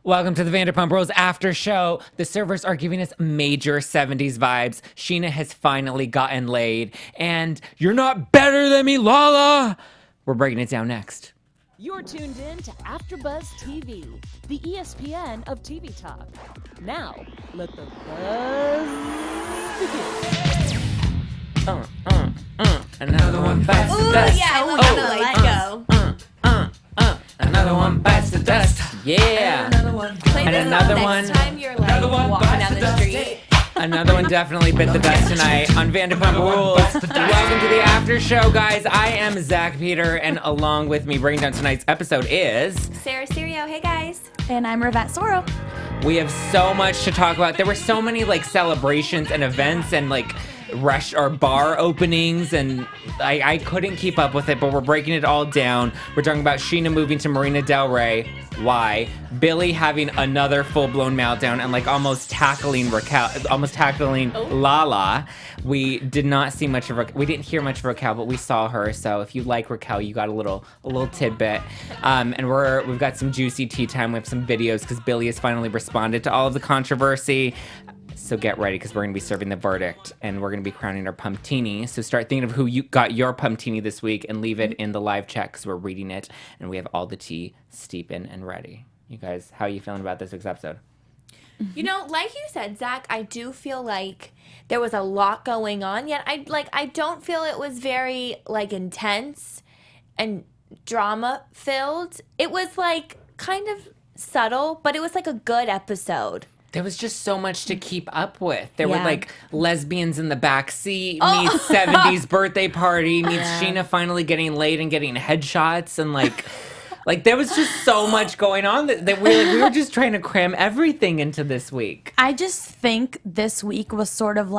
Welcome to the Vanderpump Rules after show. The servers are giving us major 70s vibes. Sheena has finally gotten laid. And you're not better than me, Lala! We're breaking it down next. You're tuned in to AfterBuzz TV, the ESPN of TV talk. Now, let the buzz begin. Another one bites the Ooh, dust. yeah, I love the Let's Go. Another one bites the dust. Yeah. Play this And another one. next time you're like walking down the street. Another one definitely bit the dust tonight on Vanderpump Rules. Welcome to the after show, guys. I am Zach Peter, and along with me breaking down tonight's episode is Sarah Serio, hey guys. And I'm Rivette Soro. we have so much to talk about. There were so many celebrations and events and bar openings, and I couldn't keep up with it, but we're breaking it all down. We're talking about Sheena moving to Marina Del Rey. Why? Billie having another full-blown meltdown and almost tackling Lala. We did not see much of we didn't hear much of Raquel, but we saw her. So if you like Raquel, you got a little tidbit. And we've got some juicy tea time. We have some videos because Billie has finally responded to all of the controversy. So get ready because we're going to be serving the verdict and we're going to be crowning our Pumptini. So start thinking of who you got your Pumptini this week and leave it in the live chat because we're reading it and we have all the tea steeping and ready. You guys, how are you feeling about this week's episode? You know, like you said, Zach, I do feel like there was a lot going on, yet I don't feel it was very intense and drama filled. It was kind of subtle, but it was a good episode. There was just so much to keep up with. There Yeah. were lesbians in the back seat, meets 70s birthday party, meets Sheena finally getting laid and getting headshots, and there was just so much going on that we were just trying to cram everything into this week. I just think this week was sort of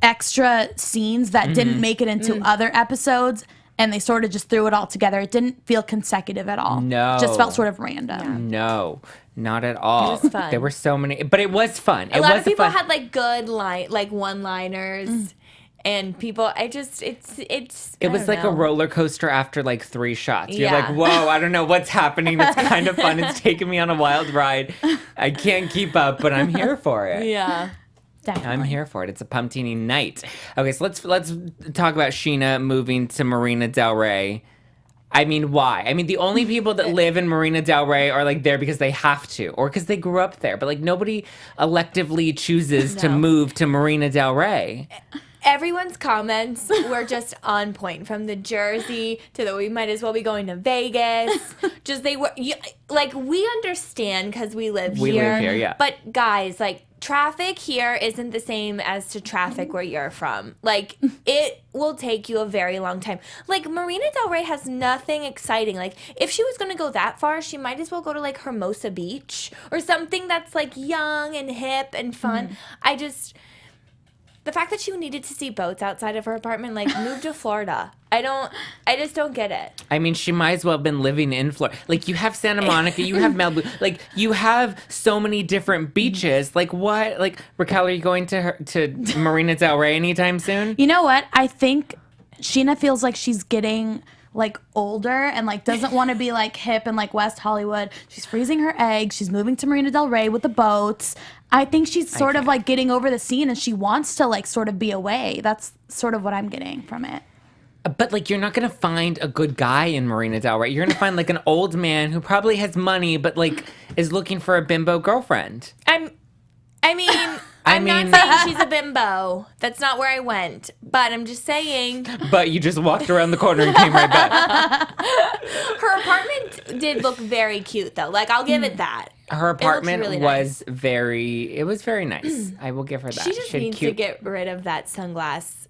extra scenes that didn't make it into other episodes, and they sort of just threw it all together. It didn't feel consecutive at all. No. Just felt sort of random. No, not at all. It was fun. There were so many, but it was fun. A lot of people had good one-liners, and people. It was like a roller coaster after 3 shots. You're Yeah. whoa, I don't know what's happening. It's kind of fun. It's taking me on a wild ride. I can't keep up, but I'm here for it. Yeah. Definitely. I'm here for it. It's a Pumptini night. Okay, so let's talk about Sheena moving to Marina Del Rey. I mean, why? I mean, the only people that live in Marina Del Rey are there because they have to or because they grew up there. But nobody electively chooses to move to Marina Del Rey. Everyone's comments were just on point, from the Jersey to the we might as well be going to Vegas. Just we understand because we live here. We live here, yeah. But guys, traffic here isn't the same as to traffic where you're from. It will take you a very long time. Marina Del Rey has nothing exciting. If she was going to go that far, she might as well go to Hermosa Beach or something that's young and hip and fun. The fact that she needed to see boats outside of her apartment, move to Florida. I just don't get it. I mean, she might as well have been living in Florida. You have Santa Monica, you have Malibu. You have so many different beaches. What? Raquel, are you going to Marina Del Rey anytime soon? You know what? I think Sheena feels like she's getting older and doesn't want to be hip in West Hollywood. She's freezing her eggs. She's moving to Marina Del Rey with the boats. I think she's sort of getting over the scene, and she wants to sort of be away. That's sort of what I'm getting from it. But you're not gonna find a good guy in Marina Del Rey. You're gonna find an old man who probably has money, but is looking for a bimbo girlfriend. I'm not saying she's a bimbo. That's not where I went. But I'm just saying. But you just walked around the corner and came right back. Her apartment did look very cute, though. I'll give it that. Her apartment really was very nice. I will give her that. She just had needs cute- to get rid of that sunglasses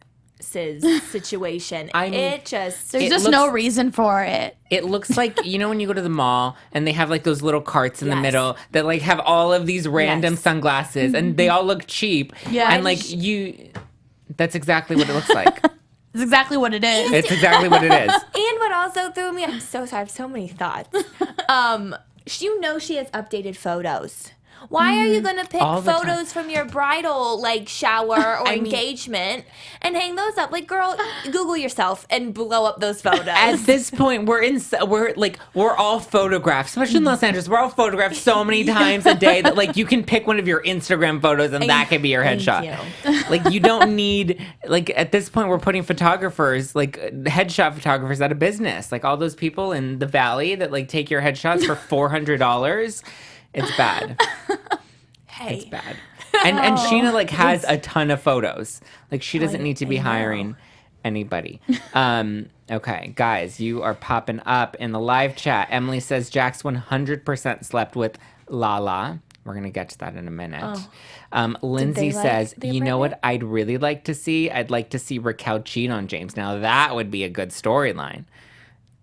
situation. I mean, There's It just looks- no reason for it. It looks like, when you go to the mall and they have those little carts in the Yes. middle that have all of these random Yes. sunglasses and they all look cheap. Yeah. And that's exactly what it looks like. It's exactly what it is. It's exactly what it is. And what also threw me, I'm so sorry, I have so many thoughts. She has updated photos. Why are you gonna pick All the time. photos from your bridal like shower or engagement and hang those up? Like, girl, Google yourself and blow up those photos. At this point, we're all photographed, especially in Los Angeles. We're all photographed so many times a day that like you can pick one of your Instagram photos and that can be your headshot. Like you don't need like at this point we're putting photographers like headshot photographers out of business. Like all those people in the valley that like take your headshots for $400. It's bad. Hey. It's bad. And Scheana like has a ton of photos. Like she doesn't need to be hiring anybody. Okay, guys, you are popping up in the live chat. Emily says Jax 100% slept with Lala. We're gonna get to that in a minute. Lindsay says, you know what I'd really like to see? I'd like to see Raquel cheat on James. Now that would be a good storyline.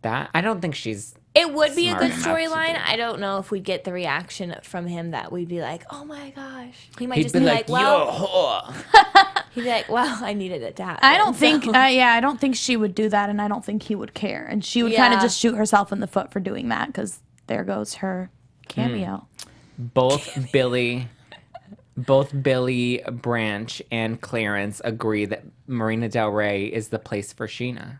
That I don't think she's It would be a smart good enough to storyline. do. I don't know if we'd get the reaction from him that we'd be like, oh my gosh. He might He'd just be be like, like, well, yo, whore. he'd be like, well, I needed it to happen. I don't think, So- I don't think she would do that, and I don't think he would care. And she would kind of Yeah. just shoot herself in the foot for doing that, because there goes her cameo. Both Billie, Branch, and Clarence agree that Marina Del Rey is the place for Scheana.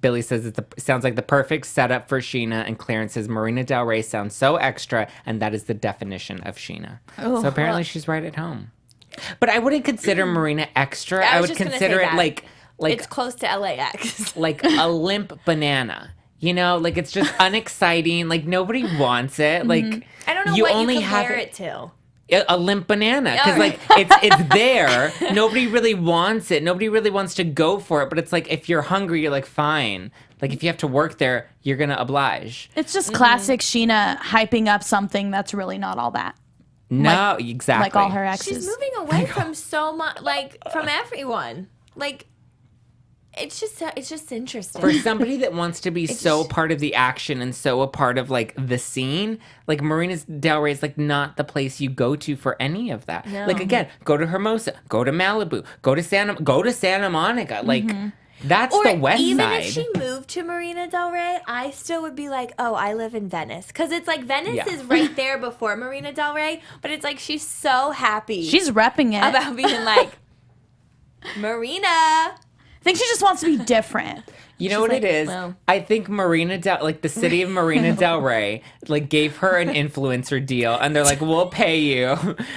Billie says sounds like the perfect setup for Scheana, and Clarence says Marina Del Rey sounds so extra, and that is the definition of Scheana. So apparently she's right at home. But I wouldn't consider Marina extra. I I was would just gonna consider say it that. like It's close to LAX. like a limp banana. You know, like it's just unexciting. Like nobody wants it. Like I don't know you what only you have compare it to. a limp banana because Alright. like it's there. Nobody really wants it. Nobody really wants to go for it. But it's like if you're hungry, you're like fine. Like if you have to work there, you're gonna oblige. It's just classic Scheana hyping up something that's really not all that. No, exactly. Like all her exes. She's moving away from so much, like from everyone. Like it's just interesting. For somebody that wants to be so part of the action and so a part of like the scene, like Marina Del Rey is like not the place you go to for any of that. No. Like again, go to Hermosa, go to Malibu, go to Santa Monica. Like that's Or the West even Side. if she moved to Marina Del Rey, I still would be like, oh, I live in Venice. Because it's like Venice Yeah. is right there before Marina Del Rey, but it's like she's so happy She's repping it. about being like, Marina. I think she just wants to be different. You know She's what like, it is? well- I think the city of Marina Del Rey, like gave her an influencer deal, and they're like, "We'll pay you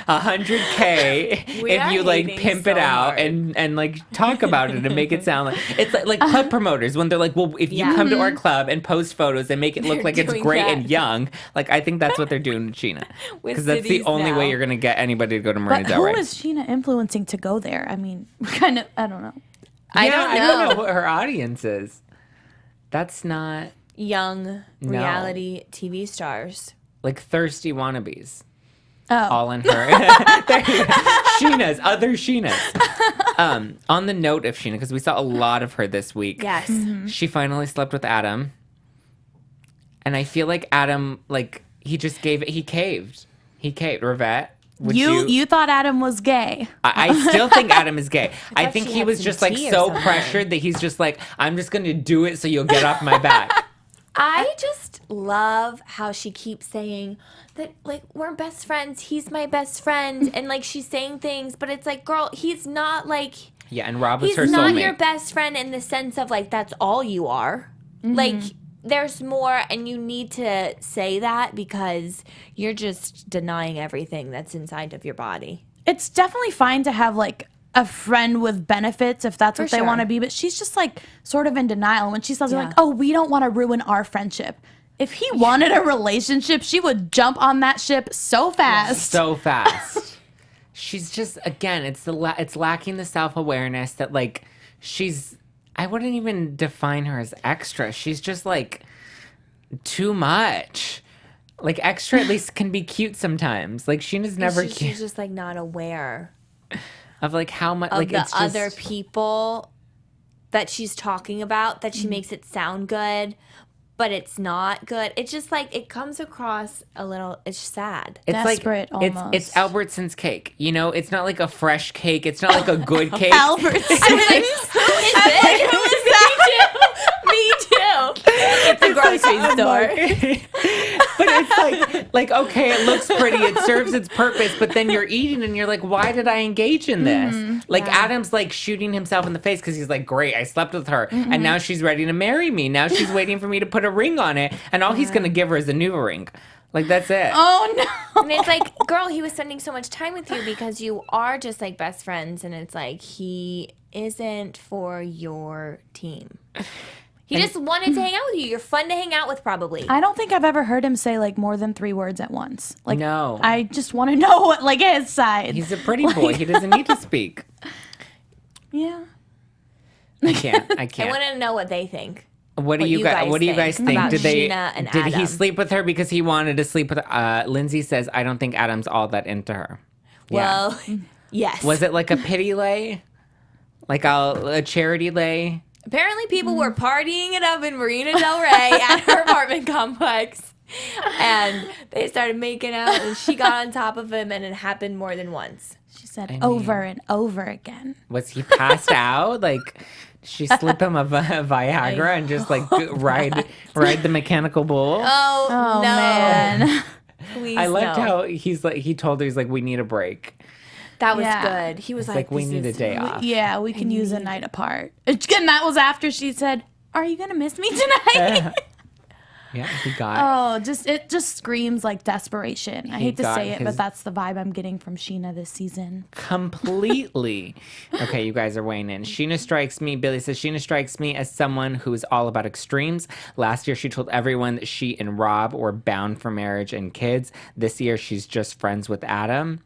$100K We if are you like hating pimp so it out hard. and like talk about it and make it sound like it's like club promoters when they're like, well, if you Yeah. come to our club and post photos and make it look They're like it's doing great that. and young, like I think that's what they're doing with Scheana With because that's the cities only now. way you're gonna get anybody to go to Marina But Del who Rey. is Scheana influencing to go there? I mean, kind of, I don't know. I Yeah, don't I don't know know. what her audience is. That's not Young No. reality TV stars. like thirsty wannabes. Oh. All in her. Sheena's, other Sheena's. On the note of Scheana, because we saw a lot of her this week. Yes. She finally slept with Adam. And I feel like Adam, like, he caved. He caved. Rivette. would You thought Adam was gay. I still think Adam is gay. I thought think she he had was some just like tea or so something. pressured that he's just like, I'm just going to do it so you'll get off my back. I just love how she keeps saying that, like, we're best friends. He's my best friend. And, like, she's saying things, but it's like, girl, he's not, like, Yeah, and Rob was he's her not soulmate. your best friend in the sense of, like, that's all you are. Like, there's more, and you need to say that because you're just denying everything that's inside of your body. It's definitely fine to have like a friend with benefits if that's what they sure. want to be, but she's just like sort of in denial when she says Yeah. like, "Oh, we don't want to ruin our friendship." If he wanted a relationship, she would jump on that ship so fast. So fast. She's just, again, it's lacking the self-awareness that like I wouldn't even define her as extra. She's just like too much. Like extra at least can be cute sometimes. Like Sheena's never She's cute just, like, not aware of like how much of like the it's just, other people that she's talking about, that she makes it sound good, but it's not good. It's just like it comes across a little. It's sad. It's Desperate, like it's almost. Albertson's cake. You know, it's not like a fresh cake. It's not like a good cake. Albertson. Who is this? Me too. No, it's a grocery store. But it's like okay, it looks pretty, it serves its purpose, but then you're eating and you're like, why did I engage in this? Like Adam's like shooting himself in the face because he's like, great, I slept with her, and now she's ready to marry me. Now she's waiting for me to put a ring on it, and all he's gonna give her is a new ring. Like, that's it. Oh no. And it's like, girl, he was spending so much time with you because you are just like best friends, and it's like he isn't for your team. He just wanted to hang out with you. You're fun to hang out with, probably. I don't think I've ever heard him say like more than 3 words at once. Like, No. I just want to know what like his side. He's a pretty boy. He doesn't need to speak. Yeah. I can't. I want to know what they think. What do you guys think? about Did Sheena and he Adam? sleep with her because he wanted to sleep with her? Lindsay says, I don't think Adam's all that into her. Yeah. Well, yes. Was it like a pity lay? Like a charity lay? Apparently, people were partying it up in Marina Del Rey at her apartment complex. And they started making out, and she got on top of him, and it happened more than once. She said over and over again. Was he passed out? Like, she slip him a Viagra and just like ride the mechanical bull? Oh no. Man. Please, I liked no. how he told her, he's like, we need a break. That was Yeah. good. He was It's like, we this need a is- day off. Yeah, we can use a night apart. And that was after she said, "Are you gonna miss me tonight?" Yeah, he got It just screams like desperation. I hate to got say it, his- but that's the vibe I'm getting from Sheena this season. completely. Okay, you guys are weighing in. Sheena strikes me. Billie says, Sheena strikes me as someone who is all about extremes. Last year, she told everyone that she and Rob were bound for marriage and kids. This year, she's just friends with Adam.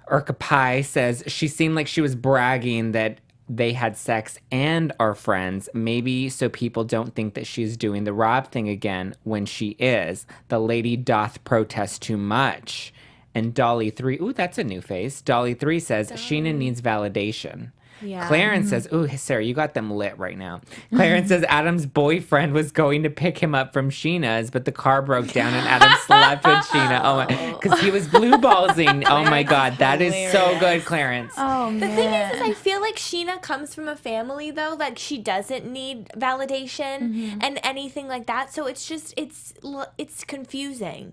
Urka Pai says, she seemed like she was bragging that they had sex and are friends, maybe so people don't think that she's doing the Rob thing again when she is. The lady doth protest too much. And Dolly 3, ooh, that's a new face. Dolly 3 says, Sheena needs validation. Yeah. Clarence says, ooh, Sarah, you got them lit right now. Clarence says Adam's boyfriend was going to pick him up from Sheena's, but the car broke down and Adam slept with Sheena. Oh my, because he was blue ballsing. Oh my God, that is so good, Clarence. Oh The man. thing is I feel like Sheena comes from a family, though, like she doesn't need validation and anything like that. So it's just, it's confusing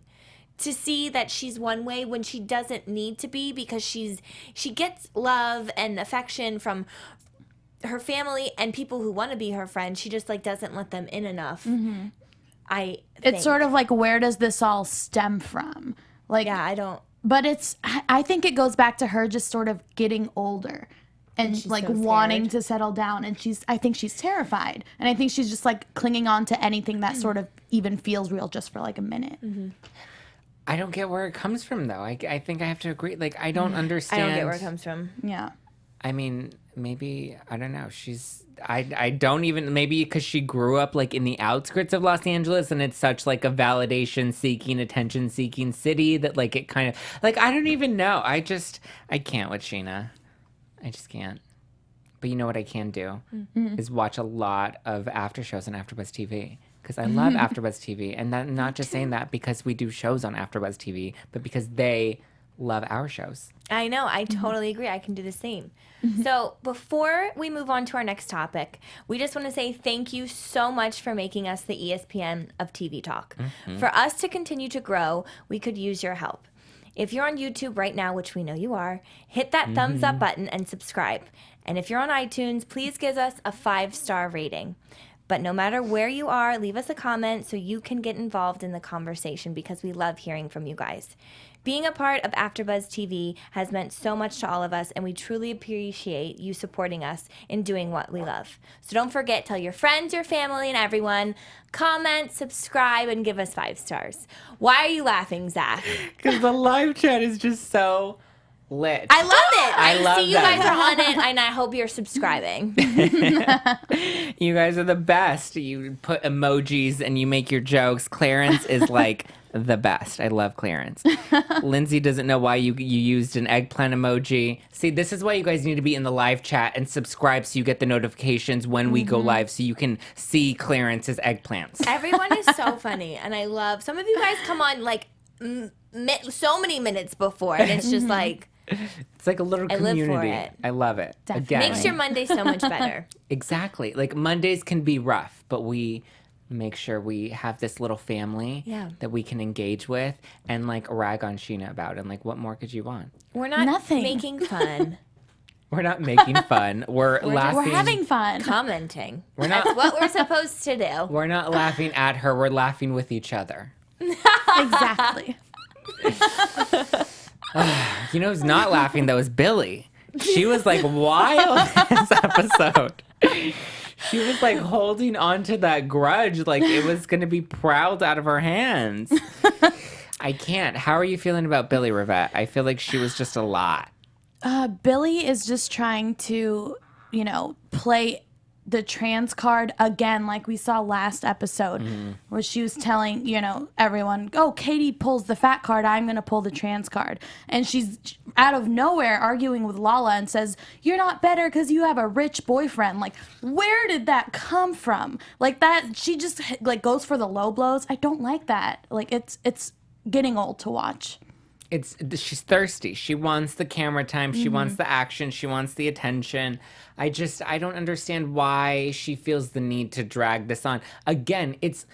to see that she's one way when she doesn't need to be, because she gets love and affection from her family and people who want to be her friend. She just like doesn't let them in enough. It's sort of like, where does this all stem from? Like, yeah, I don't. but I think it goes back to her just sort of getting older and she's like so wanting scared. to settle down, and I think she's terrified, and I think she's just like clinging on to anything that sort of even feels real just for like a minute. I don't get where it comes from, though. I think I have to agree. Like, I don't understand. I don't get where it comes from. Yeah. I mean, maybe, I don't know. I don't even, maybe because she grew up like in the outskirts of Los Angeles and it's such like a validation seeking, attention seeking city that like it kind of, like, I don't even know. I can't with Sheena. I just can't. But you know what I can do is watch a lot of after shows on AfterBuzz TV. Because I love AfterBuzz TV. And I'm not just saying that because we do shows on AfterBuzz TV, but because they love our shows. I know. I totally agree. I can do the same. So before we move on to our next topic, we just want to say thank you so much for making us the ESPN of TV Talk. For us to continue to grow, we could use your help. If you're on YouTube right now, which we know you are, hit that thumbs up button and subscribe. And if you're on iTunes, please give us a 5-star rating. But no matter where you are, leave us a comment so you can get involved in the conversation, because we love hearing from you guys. Being a part of AfterBuzz TV has meant so much to all of us, and we truly appreciate you supporting us in doing what we love. So don't forget, tell your friends, your family, and everyone. Comment, subscribe, and give us 5 stars. Why are you laughing, Zach? Because the live chat is just so lit. I love it. I love see you that. guys are on it, and I hope you're subscribing. You guys are the best. You put emojis and you make your jokes. Clarence is like the best. I love Clarence. Lindsay doesn't know why you used an eggplant emoji. See, this is why you guys need to be in the live chat and subscribe so you get the notifications when we go live so you can see Clarence's eggplants. Everyone is so funny, and I love. Some of you guys come on like so many minutes before, and it's just like. It's like a little I live community. for it. I love it. Definitely. Again, Makes your Monday so much better. exactly. Like Mondays can be rough, but we make sure we have this little family that we can engage with and like rag on Sheena about. And like, what more could you want? We're not Nothing. making fun. We're not making fun. We're laughing. We're having fun. Commenting. We're not. That's what we're supposed to do. We're not laughing at her. We're laughing with each other. Exactly. You know who's not laughing though is Billie. She was like wild this episode. She was like holding on to that grudge like it was going to be prowled out of her hands. I can't. How are you feeling about Billie, Rivette? I feel like she was just a lot. Billie is just trying to, play the trans card again, like we saw last episode, where she was telling, everyone, oh, Katie pulls the fat card, I'm going to pull the trans card. And she's out of nowhere arguing with Lala and says, you're not better because you have a rich boyfriend. Like, where did that come from? Like that, she just like goes for the low blows. I don't like that. Like, it's getting old to watch. She's thirsty. She wants the camera time. She wants the action. She wants the attention. I don't understand why she feels the need to drag this on. Again, it's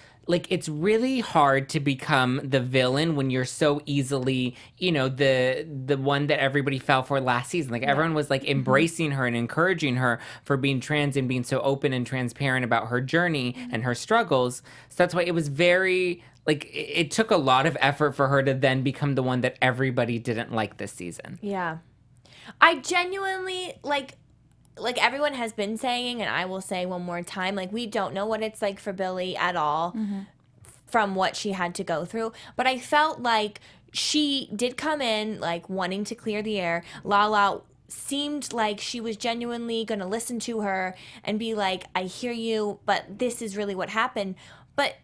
really hard to become the villain when you're so easily, the one that everybody fell for last season. Like everyone was like embracing her and encouraging her for being trans and being so open and transparent about her journey and her struggles. So that's why it was very like it took a lot of effort for her to then become the one that everybody didn't like this season. Yeah. I genuinely like everyone has been saying, and I will say one more time, like we don't know what it's like for Billie at all from what she had to go through. But I felt like she did come in like wanting to clear the air. Lala seemed like she was genuinely going to listen to her and be like, I hear you, but this is really what happened. But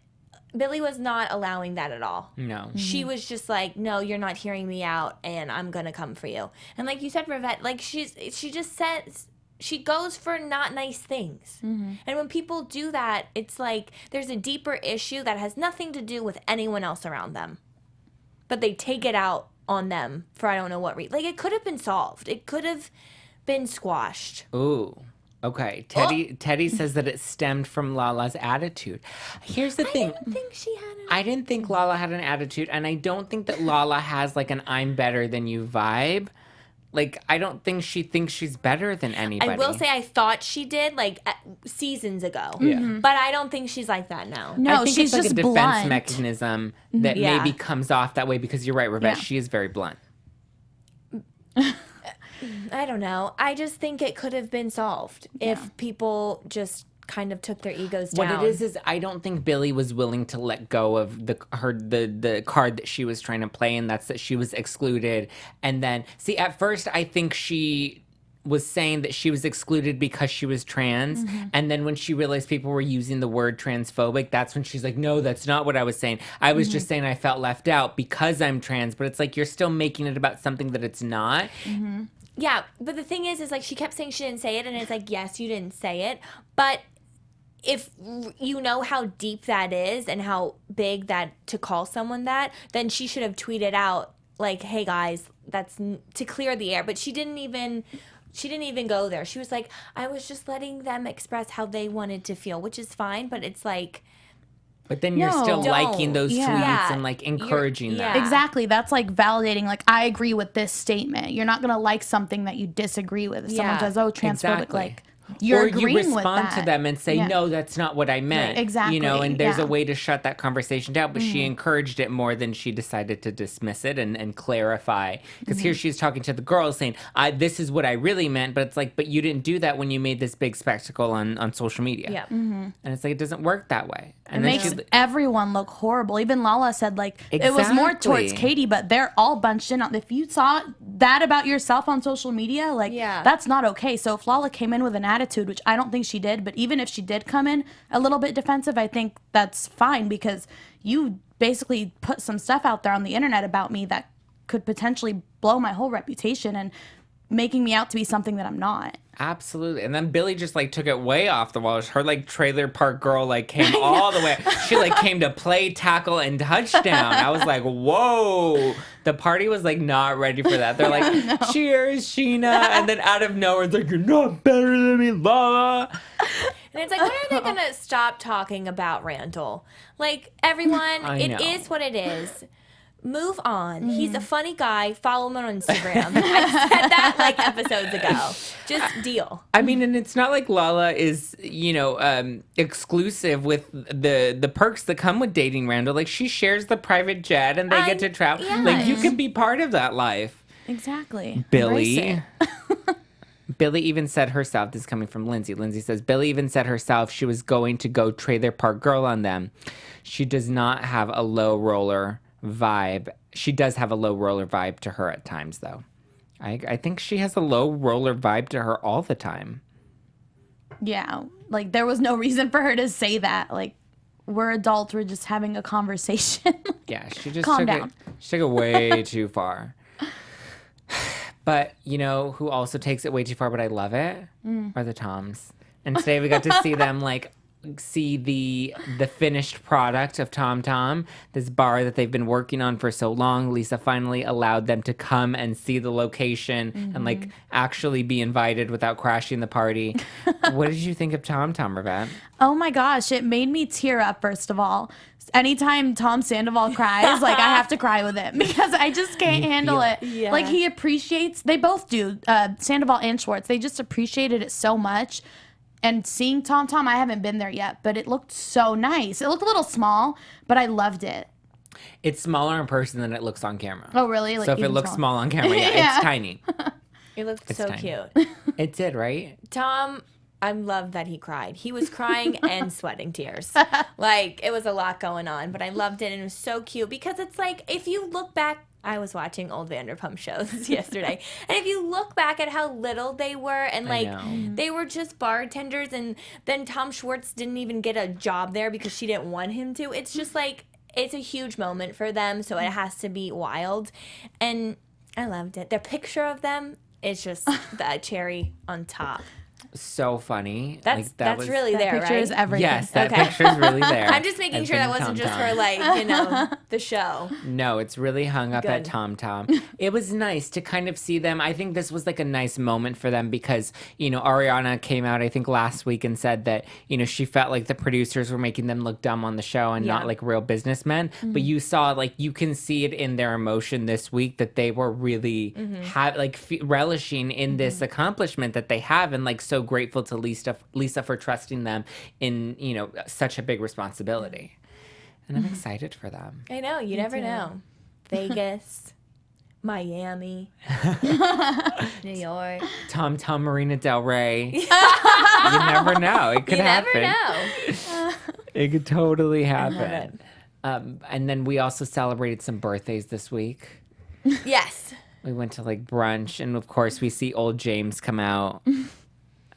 Billie was not allowing that at all. No. She was just like, no, you're not hearing me out, and I'm going to come for you. And like you said, Rivette, like she just says, she goes for not nice things. And when people do that, it's like there's a deeper issue that has nothing to do with anyone else around them. But they take it out on them for I don't know what reason. Like it could have been solved. It could have been squashed. Ooh. Okay, Teddy says that it stemmed from Lala's attitude. Here's the thing. I didn't think she had an I didn't think Lala had an attitude, and I don't think that Lala has like an I'm better than you vibe. Like, I don't think she thinks she's better than anybody. I will say I thought she did, like, seasons ago. Yeah. But I don't think she's like that now. No, I think she's it's like just a defense blunt. mechanism that Yeah. maybe comes off that way because you're right, Rivette. Yeah. She is very blunt. I don't know. I just think it could have been solved if people just kind of took their egos down. What it is I don't think Billie was willing to let go of the card that she was trying to play, and that's that she was excluded. And then, see, at first I think she was saying that she was excluded because she was trans, and then when she realized people were using the word transphobic, that's when she's like, no, that's not what I was saying. I was just saying I felt left out because I'm trans, but it's like you're still making it about something that it's not. Yeah, but the thing is like she kept saying she didn't say it, and it's like, yes, you didn't say it, but if you know how deep that is and how big that to call someone that, then she should have tweeted out like, hey guys, that's to clear the air. But she didn't even go there. She was like, I was just letting them express how they wanted to feel, which is fine, but it's like, But then you're still don't. liking those Yeah. tweets Yeah. and like encouraging them. yeah. Exactly. That's like validating, like, I agree with this statement. You're not going to like something that you disagree with. If someone Yeah. says, oh, transphobic, Exactly. like, you're or agreeing you with respond that. to them and say, Yeah. no, that's not what I meant. Right, exactly, You know, and there's yeah. a way to shut that conversation down, but she encouraged it more than she decided to dismiss it and clarify. Because here she's talking to the girls saying, this is what I really meant, but it's like, but you didn't do that when you made this big spectacle on social media. yeah. And it's like, it doesn't work that way. And It then makes she, everyone look horrible. Even Lala said, like, it was more towards Exactly. Katie, but they're all bunched in. If you saw that about yourself on social media, like, Yeah. that's not okay. So if Lala came in with an attitude, which I don't think she did, but even if she did come in a little bit defensive, I think that's fine because you basically put some stuff out there on the internet about me that could potentially blow my whole reputation and making me out to be something that I'm not. absolutely. And then Billie just like took it way off the wall. Her like trailer park girl like came all the way. She like came to play, tackle, and touchdown. I was like, whoa. The party was like not ready for that. They're like, cheers, Sheena. And then out of nowhere, it's like, you're not better than me, Lala. And it's like, when are they going to stop talking about Randall? Like, everyone, it is what it is. Move on. He's a funny guy. Follow him on Instagram. I said that like episodes ago. Just deal. I mean, and it's not like Lala is, exclusive with the perks that come with dating Randall. Like, she shares the private jet and they get to travel. Yes. Like, you can be part of that life. Exactly. Billie. Billie even said herself, this is coming from Lindsay. Lindsay says, Billie even said herself she was going to go trailer park girl on them. She does not have a low roller vibe. She does have a low roller vibe to her at times, though. I think she has a low roller vibe to her all the time. Yeah. Like, there was no reason for her to say that. Like, we're adults. We're just having a conversation. Yeah, she just Calm took down. She took it way too far. But, who also takes it way too far, but I love it, are the Toms. And today we got to see them, see the finished product of TomTom, this bar that they've been working on for so long. Lisa finally allowed them to come and see the location and, actually be invited without crashing the party. What did you think of TomTom, Rivette? Oh, my gosh. It made me tear up, first of all. Anytime Tom Sandoval cries, I have to cry with him because I just can't handle it. Yeah. Like, he appreciates, they both do, Sandoval and Schwartz. They just appreciated it so much. And seeing TomTom, I haven't been there yet, but it looked so nice. It looked a little small, but I loved it. It's smaller in person than it looks on camera. Oh, really? So if it even looks smaller. small on camera, Yeah. it's tiny. It looked so tiny. cute. It did, right? Tom, I love that he cried. He was crying and sweating tears. It was a lot going on, but I loved it, and it was so cute because it's like, if you look back, I was watching old Vanderpump shows yesterday, and if you look back at how little they were, and they were just bartenders, and then Tom Schwartz didn't even get a job there because she didn't want him to. It's just it's a huge moment for them, so it has to be wild, and I loved it. The picture of them is just the cherry on top. So funny. That's really That there, picture right? is everything. Yes, that Okay. picture's really there. I'm just making sure that wasn't just for the show. No, it's really hung up at Good. TomTom. It was nice to kind of see them. I think this was a nice moment for them because, Ariana came out, I think, last week and said that, she felt like the producers were making them look dumb on the show and not like real businessmen. But you saw, you can see it in their emotion this week that they were really relishing in this accomplishment that they have and so grateful to Lisa for trusting them in, such a big responsibility. And I'm excited for them. I know, you never know. Vegas, Miami, New York. TomTom, Marina Del Rey. You never know. It could happen. You never know. It could totally happen. it. And then we also celebrated some birthdays this week. Yes. We went to brunch, and of course we see old James come out.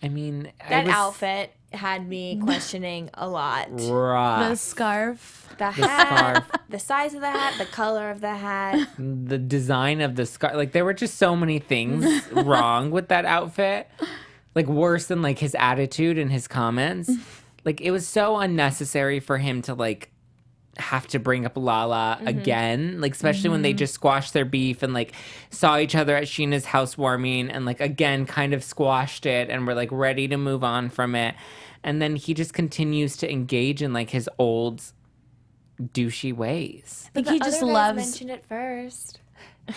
I mean, That outfit had me questioning a lot. Rough. The scarf. The hat, scarf. the size of the hat, the color of the hat. The design of the scarf. There were just so many things wrong with that outfit. Worse than his attitude and his comments. It was so unnecessary for him to have to bring up Lala again, especially when they just squashed their beef and saw each other at Sheena's housewarming and again kind of squashed it and were ready to move on from it. And then he just continues to engage in his old douchey ways. I think he just loves. mentioned it first.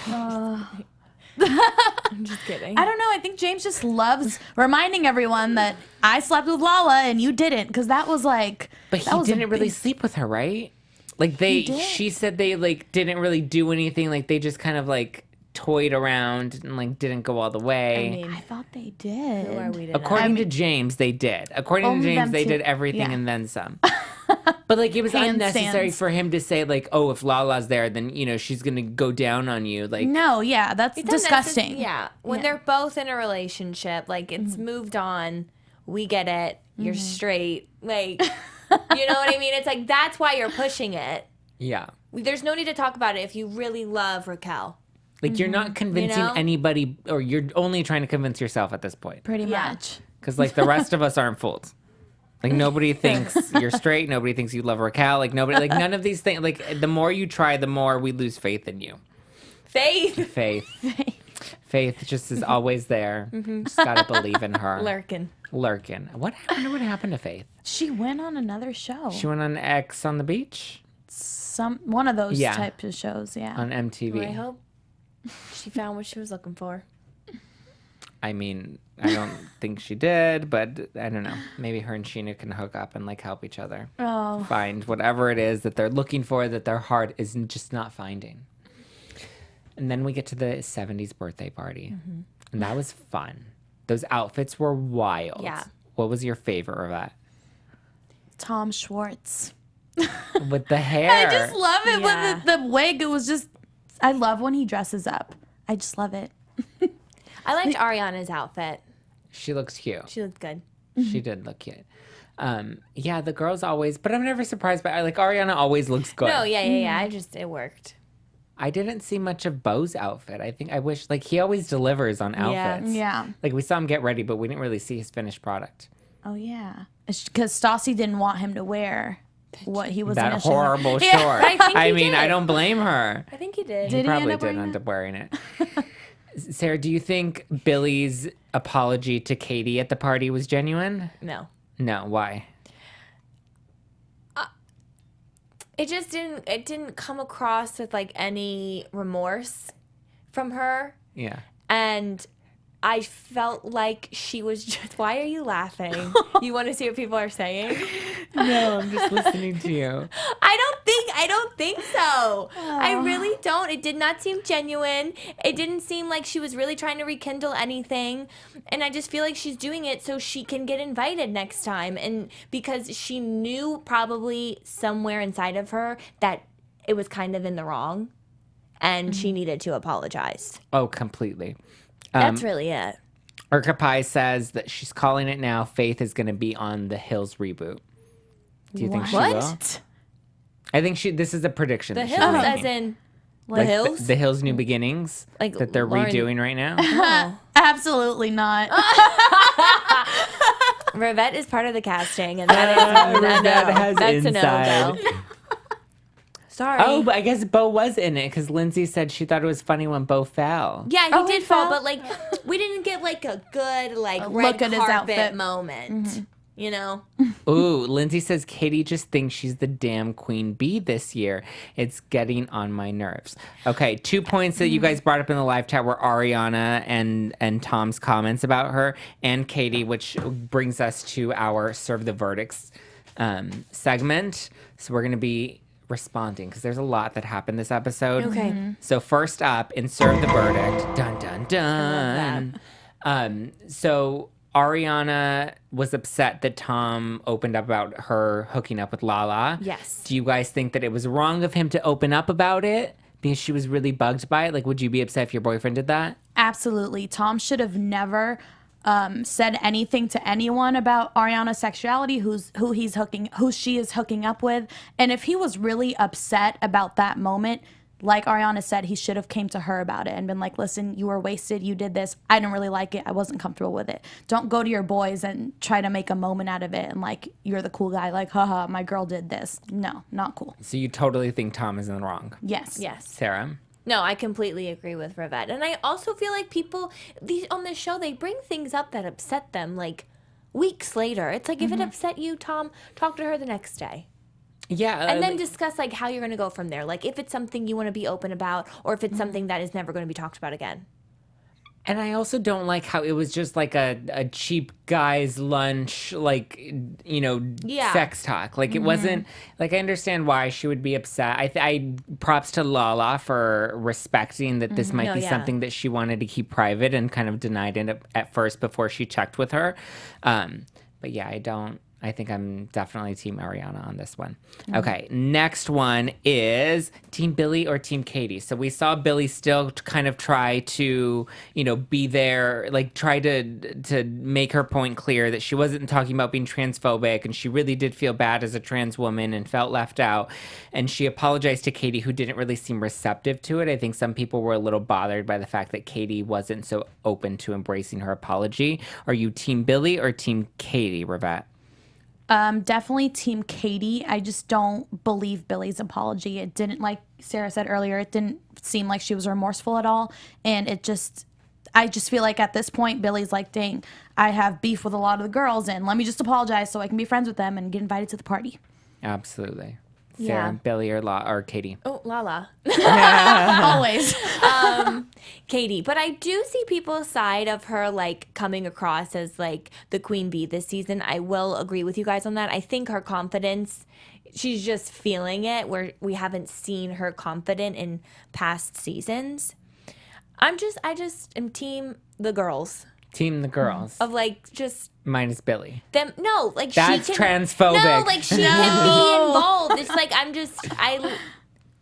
I'm just kidding. I don't know. I think James just loves reminding everyone that I slept with Lala and you didn't, because that was But that he was a didn't really big- sleep with her, right? did. She said they didn't really do anything. They just kind of toyed around and didn't go all the way. I mean, I thought they did. who are we to know? According to James, they did. According to Only James, them they two. did everything Yeah. and then some. But it was unnecessary Handstands. for him to say oh, if Lala's there, then she's gonna go down on you. No, yeah, that's It's disgusting. Yeah. When they're both in a relationship, it's moved on. We get it. You're straight. You know what I mean? It's that's why you're pushing it. Yeah. There's no need to talk about it if you really love Raquel. You're not convincing anybody, or you're only trying to convince yourself at this point. Pretty Yeah. much. Because the rest of us aren't fooled. Nobody thinks you're straight. Nobody thinks you love Raquel. Nobody. None of these things. The more you try, the more we lose faith in you. Faith. Faith. Faith just is always there. Just gotta believe in her. Lurking. Lurking. I wonder what happened to Faith. She went on another show. She went on X on the beach One of those Yeah. types of shows, yeah. on MTV. I hope she found what she was looking for. I mean, I don't think she did, but I don't know. Maybe her and Sheena can hook up and like help each other. Oh. Find whatever it is that they're looking for that their heart is just not finding. And then we get to the 70s birthday party. And that was fun. Those outfits were wild. Yeah. What was your favorite of that? Tom Schwartz. With the hair. I just love it Yeah. with the wig. It was just, I love when he dresses up. I just love it. I liked Ariana's outfit. She looks cute. She looked good. She did look cute. Yeah, the girls always, but I'm never surprised by, like, Ariana always looks good. No, yeah. It worked. I didn't see much of Bo's outfit. I wish, like, he always delivers on outfits. Yeah. Like, we saw him get ready, but we didn't really see his finished product. Oh, yeah. Because Stassi didn't want him to wear what he was That initially. horrible Yeah, short. I think he mean, I did. don't blame her. I think he did. He Did he end probably up did wearing end that? up wearing it. Sarah, do you think Billie's apology to Katie at the party was genuine? No. No, why? It just didn't come across with like any remorse from her. Yeah. And I felt like she was just, why are you laughing? You want to see what people are saying? No, I'm just listening to you. I don't think so. I really don't. It did not seem genuine. It didn't seem like she was really trying to rekindle anything. And I just feel like she's doing it so she can get invited next time. And because she knew probably somewhere inside of her that it was kind of in the wrong and she needed to apologize. Oh, completely. That's really it. Urka Pai says that she's calling it now. Faith is going to be on the Hills reboot. Do you think she will? What? I think this is a prediction. The that she's Hills, making. as in Like the Hills? The Hills New Beginnings Like that they're Lauren- redoing right now. Absolutely not. Rivette is part of the casting, and that is a Rivette no. has That's inside. a no-go. Sorry. Oh, but I guess Bo was in it because Lindsay said she thought it was funny when Bo fell. yeah, he Oh, did he fall, fell? but like we didn't get like a good like A red look at his carpet outfit. moment. You know? Ooh, Lindsay says Katie just thinks she's the damn queen bee this year. It's getting on my nerves. Okay, 2 points that you guys brought up in the live chat were Ariana and Tom's comments about her and Katie, which brings us to our Serve the Verdicts segment. So we're going to be responding because there's a lot that happened this episode. Okay. So first up in Serve the Verdict, dun dun dun. So Ariana was upset that Tom opened up about her hooking up with Lala. Yes. Do you guys think that it was wrong of him to open up about it because she was really bugged by it? Like, would you be upset if your boyfriend did that? Absolutely. Tom should have never said anything to anyone about Ariana's sexuality, who she is hooking up with. And if he was really upset about that moment, like Ariana said, he should have came to her about it and been like, listen, you were wasted. You did this. I didn't really like it. I wasn't comfortable with it. Don't go to your boys and try to make a moment out of it. And like, you're the cool guy. Like, haha, my girl did this. No, not cool. So you totally think Tom is in the wrong. Yes. Yes. Sarah? No, I completely agree with Rivette. And I also feel like people on this show, they bring things up that upset them like weeks later. It's like if it upset you, Tom, talk to her the next day. Yeah. And then discuss like how you're going to go from there. Like if it's something you want to be open about or if it's something that is never going to be talked about again. And I also don't like how it was just like a cheap guy's lunch, like, you know, Yeah. sex talk. Like, it wasn't, like, I understand why she would be upset. I props to Lala for respecting that this might No, be yeah. something that she wanted to keep private and kind of denied it at first before she checked with her. But yeah, I think I'm definitely Team Ariana on this one. Okay, next one is Team Billie or Team Katie. So we saw Billie still kind of try to, you know, be there, like try to make her point clear that she wasn't talking about being transphobic and she really did feel bad as a trans woman and felt left out. And she apologized to Katie, who didn't really seem receptive to it. I think some people were a little bothered by the fact that Katie wasn't so open to embracing her apology. Are you Team Billie or Team Katie, Rivette? Definitely Team Katie. I just don't believe Billie's apology. It didn't, like Sarah said earlier, it didn't seem like she was remorseful at all. And it just, I just feel like at this point, Billy's like, dang, I have beef with a lot of the girls, and let me just apologize so I can be friends with them and get invited to the party. Absolutely. Sarah, Yeah. Billie, or Katie? Oh, Lala. Always. Katie. But I do see people's side of her like coming across as like the queen bee this season. I will agree with you guys on that. I think her confidence, she's just feeling it where we haven't seen her confident in past seasons. I just am team the girls. Team the girls. Of like just Minus Billie. them. No, like That's she can. transphobic. No, like she can be involved. It's like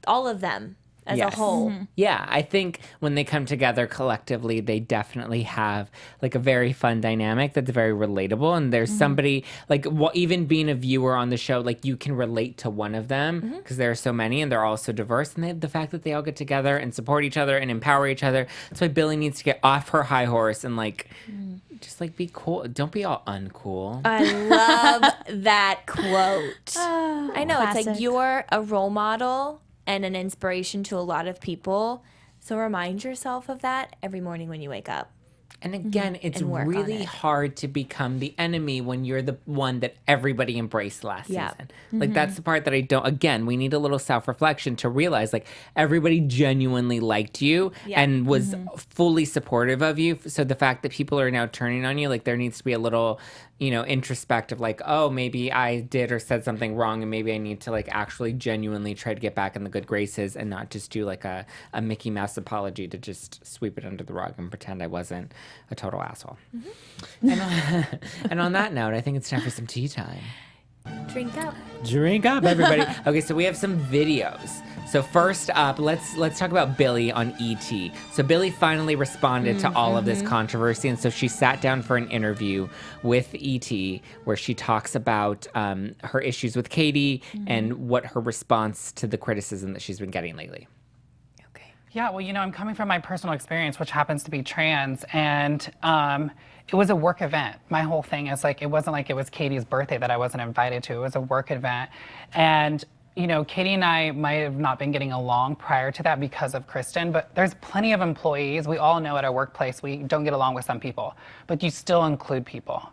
all of them as Yes. a whole. Yeah, I think when they come together collectively, they definitely have like a very fun dynamic that's very relatable. And there's somebody like even being a viewer on the show, like you can relate to one of them because there are so many and they're all so diverse. And they have the fact that they all get together and support each other and empower each other. That's why Billie needs to get off her high horse and like just like be cool. Don't be all uncool. I love that quote. I know it's like classic. you're a role model and an inspiration to a lot of people. So remind yourself of that every morning when you wake up. And again, it's And work on really it. hard to become the enemy when you're the one that everybody embraced last Yeah. season. Like that's the part that I don't. Again, we need a little self-reflection to realize like everybody genuinely liked you Yeah. and was fully supportive of you. So the fact that people are now turning on you, like there needs to be a little, introspective. Like, oh, maybe I did or said something wrong, and maybe I need to like actually genuinely try to get back in the good graces and not just do like a Mickey Mouse apology to just sweep it under the rug and pretend I wasn't a total asshole. And on that note, I think it's time for some tea time. Drink up. Drink up, everybody. Okay, so we have some videos. So first up, let's talk about Billie on ET. So Billie finally responded to all of this controversy, and so she sat down for an interview with ET where she talks about her issues with Katie and what her response to the criticism that she's been getting lately. Yeah, well, I'm coming from my personal experience, which happens to be trans, and it was a work event. My whole thing is like, it wasn't like it was Katie's birthday that I wasn't invited to. It was a work event. And, Katie and I might have not been getting along prior to that because of Kristen, but there's plenty of employees. We all know at our workplace, we don't get along with some people, but you still include people.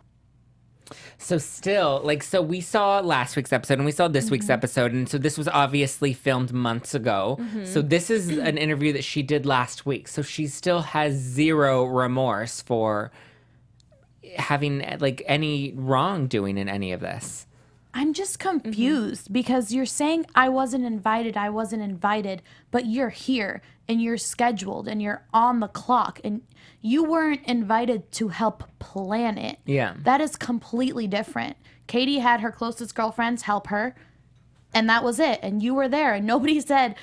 So still, so we saw last week's episode and we saw this week's episode. And so this was obviously filmed months ago. So this is an interview that she did last week. So she still has zero remorse for having any wrongdoing in any of this. I'm just confused because you're saying I wasn't invited, but you're here and you're scheduled and you're on the clock and you weren't invited to help plan it. Yeah. That is completely different. Katie had her closest girlfriends help her and that was it. And you were there and nobody said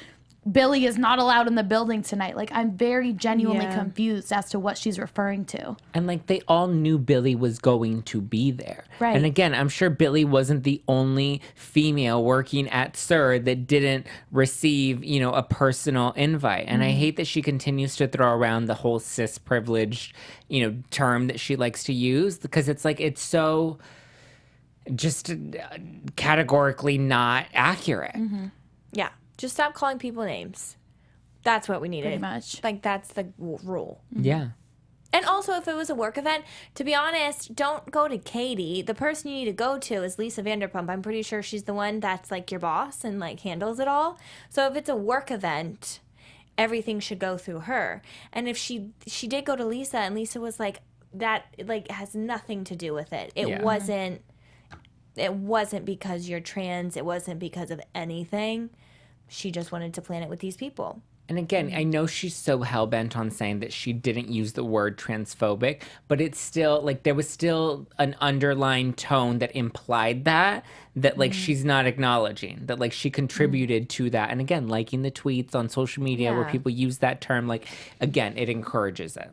Billie is not allowed in the building tonight. I'm very genuinely confused as to what she's referring to. And they all knew Billie was going to be there. Right. And again, I'm sure Billie wasn't the only female working at SUR that didn't receive, a personal invite. And I hate that she continues to throw around the whole cis privileged, term that she likes to use because it's so just categorically not accurate. Yeah. Just stop calling people names. That's what we needed. Pretty much. That's the rule. Yeah. And also, if it was a work event, to be honest, don't go to Katie. The person you need to go to is Lisa Vanderpump. I'm pretty sure she's the one that's your boss and handles it all. So if it's a work event, everything should go through her. And if she did go to Lisa and Lisa was that has nothing to do with it. It wasn't because you're trans. It wasn't because of anything. She just wanted to plan it with these people. And again, I know she's so hell-bent on saying that she didn't use the word transphobic, but it's still, there was still an underlying tone that implied that she's not acknowledging, that, she contributed to that. And again, liking the tweets on social media where people use that term, again, it encourages it.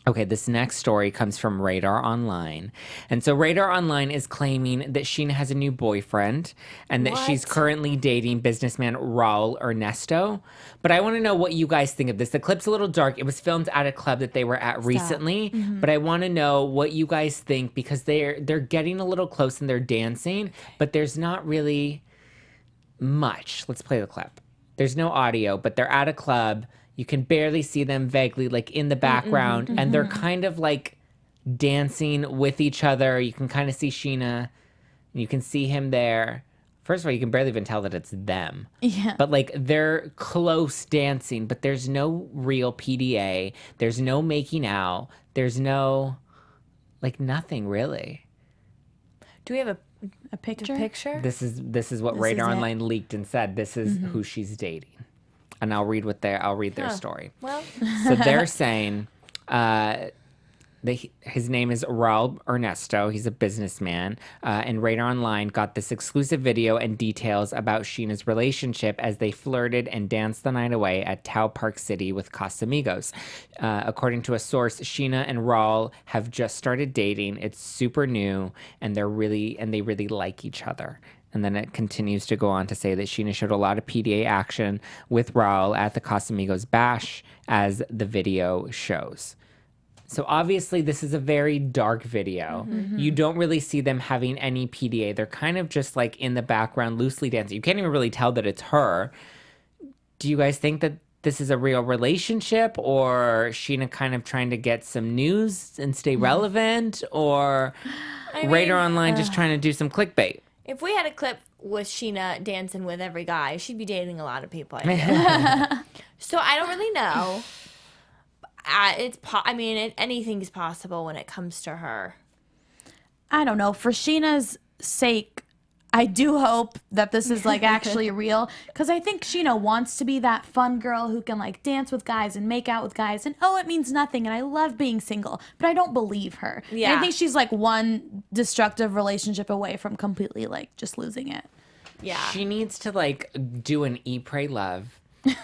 Okay, this next story comes from Radar Online. And so Radar Online is claiming that Sheena has a new boyfriend and that she's currently dating businessman Raul Ernesto. But I want to know what you guys think of this. The clip's a little dark. It was filmed at a club that they were at recently. But I want to know what you guys think because they're getting a little close and they're dancing, but there's not really much. Let's play the clip. There's no audio, but they're at a club. You can barely see them vaguely, like in the background, and they're kind of like dancing with each other. You can kind of see Scheana. You can see him there. First of all, you can barely even tell that it's them. Yeah. But like they're close dancing, but there's no real PDA. There's no making out. There's no, like, nothing really. Do we have A picture? picture? This is what This Radar is it. Online leaked and said. This is who she's dating, and I'll read their story. Well, So they're saying his name is Raul Ernesto. He's a businessman. And Radar Online got this exclusive video and details about Sheena's relationship as they flirted and danced the night away at Tao Park City with Casamigos. According to a source, Sheena and Raul have just started dating. It's super new, and they really like each other. And then it continues to go on to say that Sheena showed a lot of PDA action with Raul at the Casamigos bash, as the video shows. So obviously this is a very dark video. You don't really see them having any PDA. They're kind of just like in the background, loosely dancing. You can't even really tell that it's her. Do you guys think that this is a real relationship, or Sheena kind of trying to get some news and stay relevant, or Radar Online just trying to do some clickbait? if we had a clip with Sheena dancing with every guy, she'd be dating a lot of people. I feel. So I don't really know. Anything is possible when it comes to her. I don't know. For Sheena's sake, I do hope that this is like actually real, because I think Sheena wants to be that fun girl who can like dance with guys and make out with guys, and it means nothing, and I love being single, but I don't believe her. Yeah. And I think she's like one destructive relationship away from completely like just losing it. Yeah. She needs to like do an Eat, Pray, Love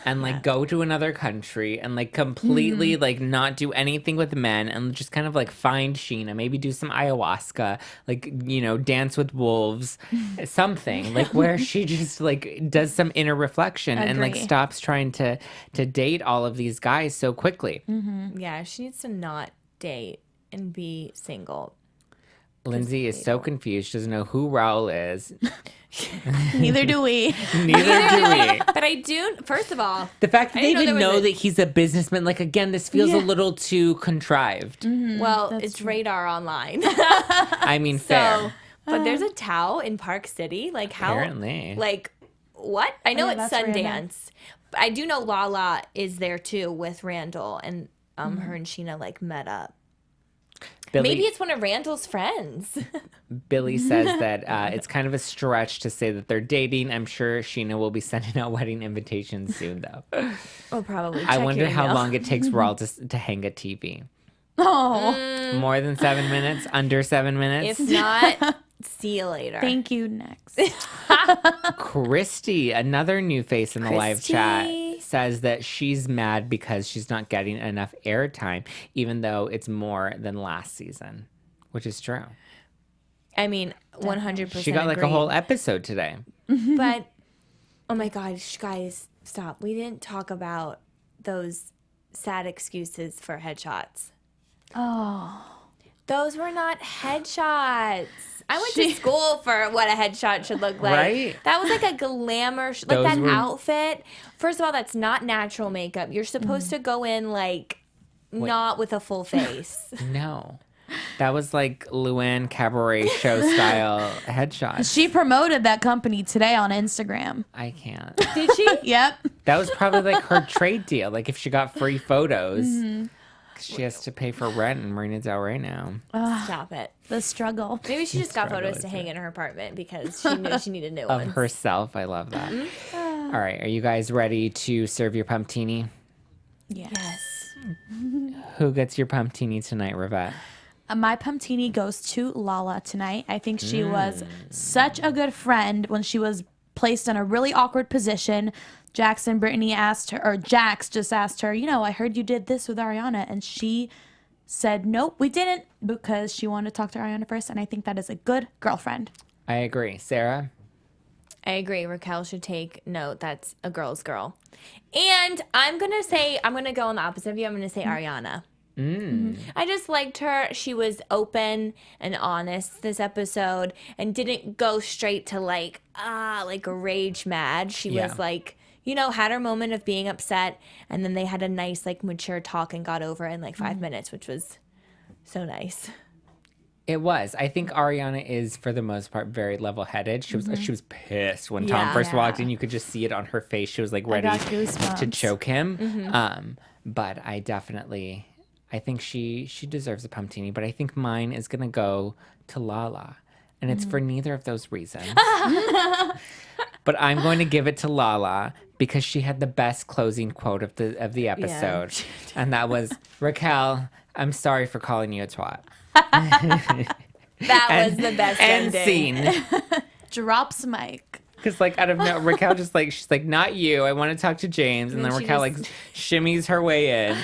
and like go to another country and like completely like not do anything with men and just kind of like find Sheena, maybe do some ayahuasca, like, you know, dance with wolves, something like where she just like does some inner reflection and like Agree. stops trying to date all of these guys so quickly. Yeah, she needs to not date and be single. Lindsay is so confused. She doesn't know who Raul is. Neither do we. Neither do we. But I do, first of all, The fact that I they didn't know even there know was a- that he's a businessman, like, again, this feels a Yeah. little too contrived. well, that's it's true. Radar Online. I mean, fair. So, but there's a Tao in Park City. Like, how? Apparently. Like, what? I know yeah, it's that's random. Sundance. But I do know Lala is there too with Randall, and her and Sheena like met up. Billie, Maybe it's one of Randall's friends. Billie says that it's kind of a stretch to say that they're dating. I'm sure Sheena will be sending out wedding invitations soon, though. Oh, probably. I Check wonder your how email. long it takes Raul to hang a TV. Oh, More than 7 minutes? Under 7 minutes? If not, see you later. thank you. Next. Christy, another new face in the live chat, Christy. says that she's mad because she's not getting enough airtime, even though it's more than last season, which is true. I mean, 100%. She got like a agreed. whole episode today. But oh my gosh, guys, stop! We didn't talk about those sad excuses for headshots. Oh, Those were not headshots. I went to school for what a headshot should look like. Right? That was like a glamour, like Those that were- outfit. First of all, that's not natural makeup. You're supposed to go in like not with a full face. No. That was like Luann Cabaret show style headshot. she promoted that company today on Instagram. I can't. Did she? Yep. That was probably like her trade deal. Like if she got free photos, she has to pay for rent in Marina Del Rey now. Stop it. The struggle. Maybe she just got Struggle photos to is hang in her apartment because she knew she needed new Of ones. herself. I love that. All right. Are you guys ready to serve your pumptini? Yeah. Who gets your pumptini tonight, Rivette? My pumptini goes to Lala tonight. I think she was such a good friend when she was placed in a really awkward position. Jax and Brittany asked her, or Jax just asked her, you know, I heard you did this with Ariana. And she said, nope, we didn't, because she wanted to talk to Ariana first. And I think that is a good girlfriend. I agree. Sarah? I agree. Raquel should take note. That's a girl's girl. And I'm going to go on the opposite of you. I'm going to say Ariana. I just liked her. She was open and honest this episode and didn't go straight to like rage mad. She Yeah. was like, had her moment of being upset, and then they had a nice, like, mature talk and got over it in like 5 minutes, which was so nice. It was. I think Ariana is, for the most part, very level-headed. She was pissed when Tom first walked in. You could just see it on her face. She was like ready to choke him. But I think she deserves a Pumptini. But I think mine is gonna go to Lala, and it's for neither of those reasons. But I'm going to give it to Lala because she had the best closing quote of the episode, and that was, "Raquel, I'm sorry for calling you a twat." That was the best ending. Scene. Drops mic. Because, like, out of nowhere, Raquel just, like, she's like, "Not you. I want to talk to James." And then Raquel, like, shimmies her way in.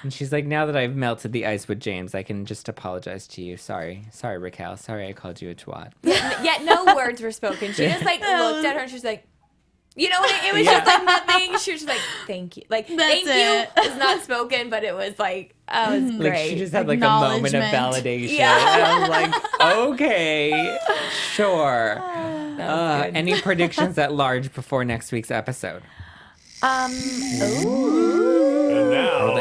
And she's like, "Now that I've melted the ice with James, I can just apologize to you. Sorry, Raquel. Sorry I called you a twat." Yet no words were spoken. She just, like, looked at her and she's like, it was just, like, nothing. She was just like, "Thank you." Like, "Thank you" is not spoken, but it was, like, oh, it was great. Like, she just had, like, a moment of validation. Yeah. And I was like, okay, sure. Any predictions at large before next week's episode? And now,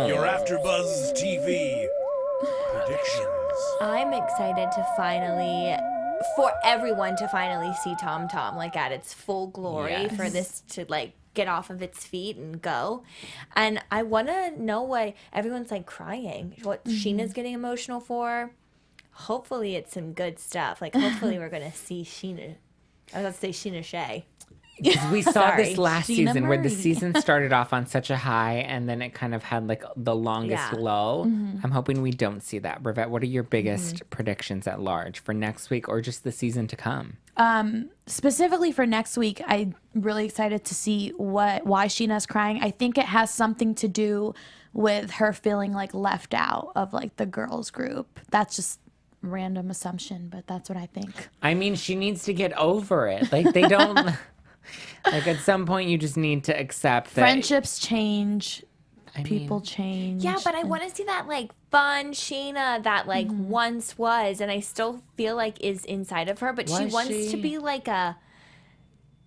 your AfterBuzz TV predictions. I'm excited for everyone to finally see TomTom, like, at its full glory, for this to, like, get off of its feet and go. And I want to know what everyone's, like, crying, what Sheena's getting emotional for. Hopefully it's some good stuff. Like, hopefully we're going to see Sheena. I was about to say Sheena Shea. Because we saw this last Sheena season where the Marie. season started off on such a high and then it kind of had, like, the longest lull. I'm hoping we don't see that. Rivette, what are your biggest predictions at large for next week or just the season to come? Specifically for next week, I'm really excited to see why Sheena's crying. I think it has something to do with her feeling, like, left out of, like, the girls group. That's just random assumption, but that's what I think. I mean, she needs to get over it. Like, they don't... Like, at some point, you just need to accept that... Friendships change. People change. Yeah, but I want to see that, like, fun Sheena that, like, once was, and I still feel like is inside of her, but she wants to be like an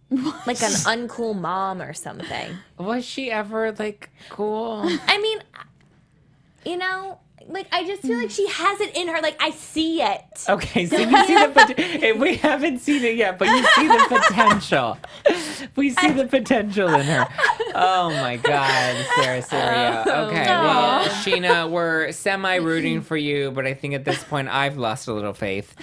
uncool mom or something. Was she ever, like, cool? I mean, like, I just feel like she has it in her. Like, I see it. Okay, so you see the we haven't seen it yet, but you see the potential. We see the potential in her. Oh my God, Sarah Serio. Okay, well, Sheena, we're semi-rooting for you, but I think at this point I've lost a little faith.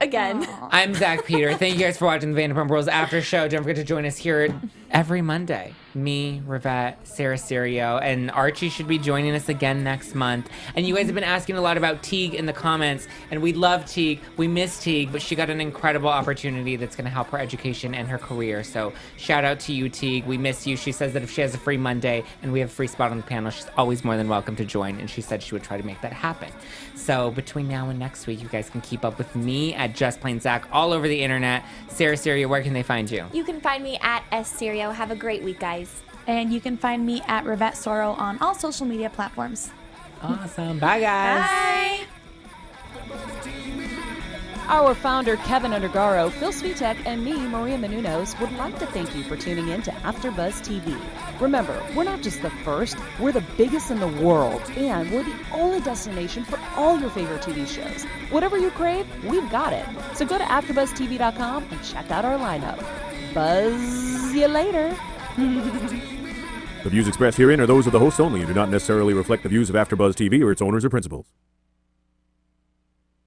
Again. I'm Zach Peter. Thank you guys for watching the Vanderpump Rules After Show. Don't forget to join us here every Monday. Me, Rivette, Sarah Serio, and Archie should be joining us again next month. And you guys have been asking a lot about Teague in the comments, and we love Teague. We miss Teague, but she got an incredible opportunity that's going to help her education and her career. So shout out to you, Teague. We miss you. She says that if she has a free Monday and we have a free spot on the panel, she's always more than welcome to join, and she said she would try to make that happen. So between now and next week, you guys can keep up with me at Just Plain Zach all over the internet. Sarah Serio, where can they find you? You can find me at SSerio. Have a great week, guys. And you can find me at Rivette Sorrow on all social media platforms. Awesome. Bye, guys. Bye. Our founder, Kevin Undergaro, Phil Svitek, and me, Maria Menounos, would like to thank you for tuning in to AfterBuzz TV. Remember, we're not just the first, we're the biggest in the world, and we're the only destination for all your favorite TV shows. Whatever you crave, we've got it. So go to AfterBuzzTV.com and check out our lineup. Buzz you later. The views expressed herein are those of the hosts only and do not necessarily reflect the views of AfterBuzz TV or its owners or principals.